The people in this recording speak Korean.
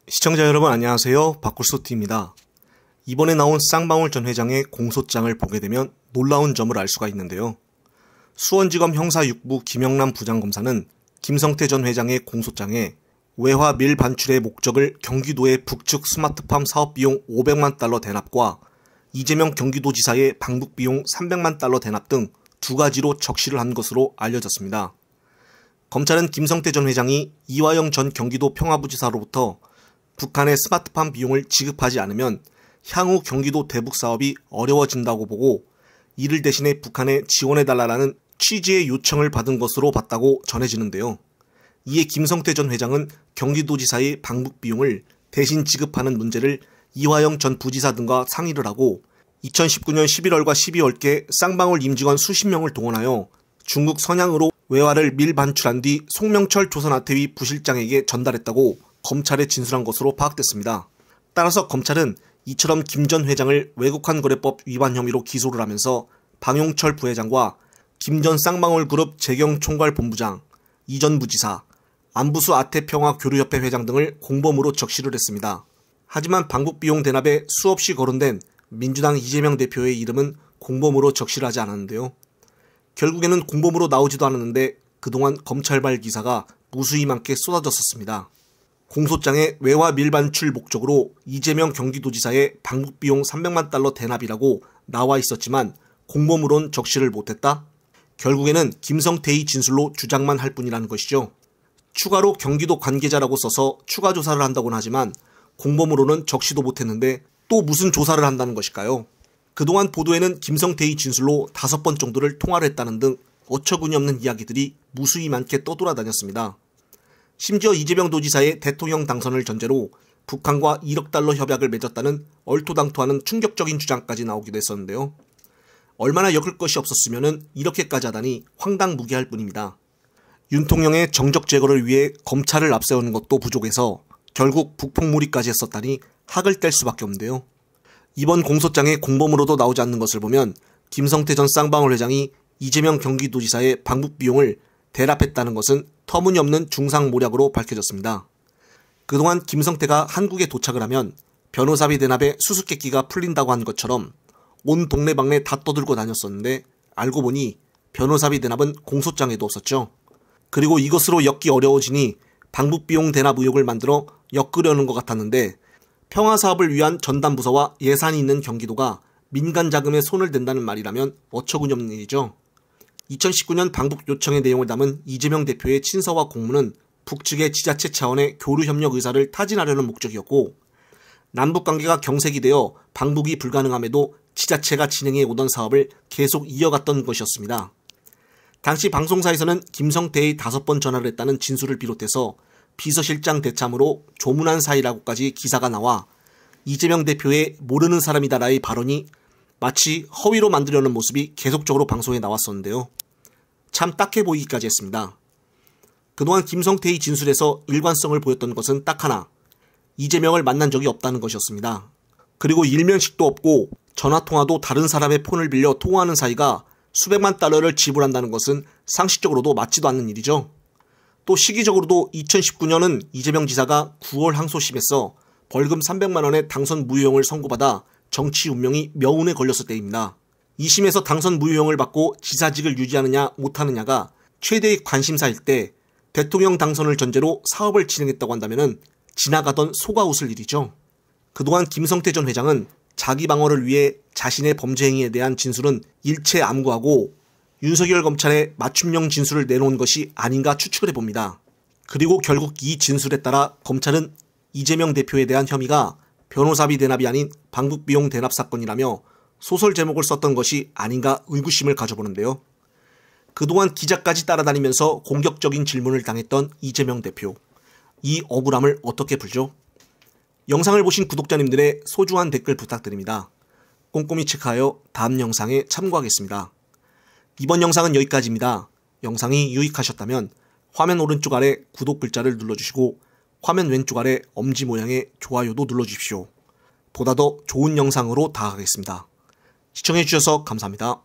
시청자 여러분 안녕하세요. 박굴소티입니다. 이번에 나온 쌍방울 전 회장의 공소장을 보게 되면 놀라운 점을 알 수가 있는데요. 수원지검 형사 6부 김영남 부장검사는 김성태 전 회장의 공소장에 외화 밀 반출의 목적을 경기도의 북측 스마트팜 사업비용 500만 달러 대납과 이재명 경기도지사의 방북비용 300만 달러 대납 등 두 가지로 적시를 한 것으로 알려졌습니다. 검찰은 김성태 전 회장이 이화영 전 경기도 평화부지사로부터 북한의 스마트팜 비용을 지급하지 않으면 향후 경기도 대북 사업이 어려워진다고 보고 이를 대신해 북한에 지원해달라는 취지의 요청을 받은 것으로 봤다고 전해지는데요. 이에 김성태 전 회장은 경기도지사의 방북 비용을 대신 지급하는 문제를 이화영 전 부지사 등과 상의를 하고 2019년 11월과 12월께 쌍방울 임직원 수십 명을 동원하여 중국 선양으로 외화를 밀 반출한 뒤 송명철 조선아태위 부실장에게 전달했다고 검찰에 진술한 것으로 파악됐습니다. 따라서 검찰은 이처럼 김 전 회장을 외국환거래법 위반 혐의로 기소를 하면서 방용철 부회장과 김 전 쌍방울그룹 재경총괄본부장, 이 전 부지사, 안부수 아태평화교류협회 회장 등을 공범으로 적시를 했습니다. 하지만 방북비용 대납에 수없이 거론된 민주당 이재명 대표의 이름은 공범으로 적시를 하지 않았는데요. 결국에는 공범으로 나오지도 않았는데 그동안 검찰발 기사가 무수히 많게 쏟아졌었습니다. 공소장에 외화 밀반출 목적으로 이재명 경기도지사의 방북비용 300만 달러 대납이라고 나와 있었지만 공범으론 적시를 못했다? 결국에는 김성태의 진술로 주장만 할 뿐이라는 것이죠. 추가로 경기도 관계자라고 써서 추가 조사를 한다고는 하지만 공범으로는 적시도 못했는데 또 무슨 조사를 한다는 것일까요? 그동안 보도에는 김성태의 진술로 5번 정도를 통화를 했다는 등 어처구니 없는 이야기들이 무수히 많게 떠돌아다녔습니다. 심지어 이재명 도지사의 대통령 당선을 전제로 북한과 1억 달러 협약을 맺었다는 얼토당토하는 충격적인 주장까지 나오기도 했었는데요. 얼마나 엮을 것이 없었으면 이렇게까지 하다니 황당무계할 뿐입니다. 윤통령의 정적 제거를 위해 검찰을 앞세우는 것도 부족해서 결국 북폭몰이까지 했었다니 학을 뗄 수밖에 없는데요. 이번 공소장에 공범으로도 나오지 않는 것을 보면 김성태 전 쌍방울 회장이 이재명 경기도지사의 방북 비용을 대납했다는 것은 터무니없는 중상모략으로 밝혀졌습니다. 그동안 김성태가 한국에 도착을 하면 변호사비 대납에 수수께끼가 풀린다고 한 것처럼 온 동네방네 다 떠들고 다녔었는데 알고 보니 변호사비 대납은 공소장에도 없었죠. 그리고 이것으로 엮기 어려워지니 방북비용 대납 의혹을 만들어 엮으려는 것 같았는데 평화사업을 위한 전담부서와 예산이 있는 경기도가 민간 자금에 손을 댄다는 말이라면 어처구니 없는 일이죠. 2019년 방북 요청의 내용을 담은 이재명 대표의 친서와 공문은 북측의 지자체 차원의 교류협력 의사를 타진하려는 목적이었고 남북관계가 경색이 되어 방북이 불가능함에도 지자체가 진행해 오던 사업을 계속 이어갔던 것이었습니다. 당시 방송사에서는 김성태의 5번 전화를 했다는 진술을 비롯해서 비서실장 대참으로 조문한 사이라고까지 기사가 나와 이재명 대표의 모르는 사람이다라의 발언이 마치 허위로 만들려는 모습이 계속적으로 방송에 나왔었는데요. 참 딱해 보이기까지 했습니다. 그동안 김성태의 진술에서 일관성을 보였던 것은 딱 하나, 이재명을 만난 적이 없다는 것이었습니다. 그리고 일면식도 없고 전화통화도 다른 사람의 폰을 빌려 통화하는 사이가 수백만 달러를 지불한다는 것은 상식적으로도 맞지도 않는 일이죠. 또 시기적으로도 2019년은 이재명 지사가 9월 항소심에서 벌금 300만 원의 당선 무효형을 선고받아 정치 운명이 묘운에 걸렸을 때입니다. 2심에서 당선 무효형을 받고 지사직을 유지하느냐 못하느냐가 최대의 관심사일 때 대통령 당선을 전제로 사업을 진행했다고 한다면 지나가던 소가 웃을 일이죠. 그동안 김성태 전 회장은 자기 방어를 위해 자신의 범죄 행위에 대한 진술은 일체 암구하고 윤석열 검찰의 맞춤형 진술을 내놓은 것이 아닌가 추측을 해봅니다. 그리고 결국 이 진술에 따라 검찰은 이재명 대표에 대한 혐의가 변호사비 대납이 아닌 방북비용 대납 사건이라며 소설 제목을 썼던 것이 아닌가 의구심을 가져보는데요. 그동안 기자까지 따라다니면서 공격적인 질문을 당했던 이재명 대표. 이 억울함을 어떻게 풀죠? 영상을 보신 구독자님들의 소중한 댓글 부탁드립니다. 꼼꼼히 체크하여 다음 영상에 참고하겠습니다. 이번 영상은 여기까지입니다. 영상이 유익하셨다면 화면 오른쪽 아래 구독 글자를 눌러주시고 화면 왼쪽 아래 엄지 모양의 좋아요도 눌러주십시오. 보다 더 좋은 영상으로 다가가겠습니다. 시청해주셔서 감사합니다.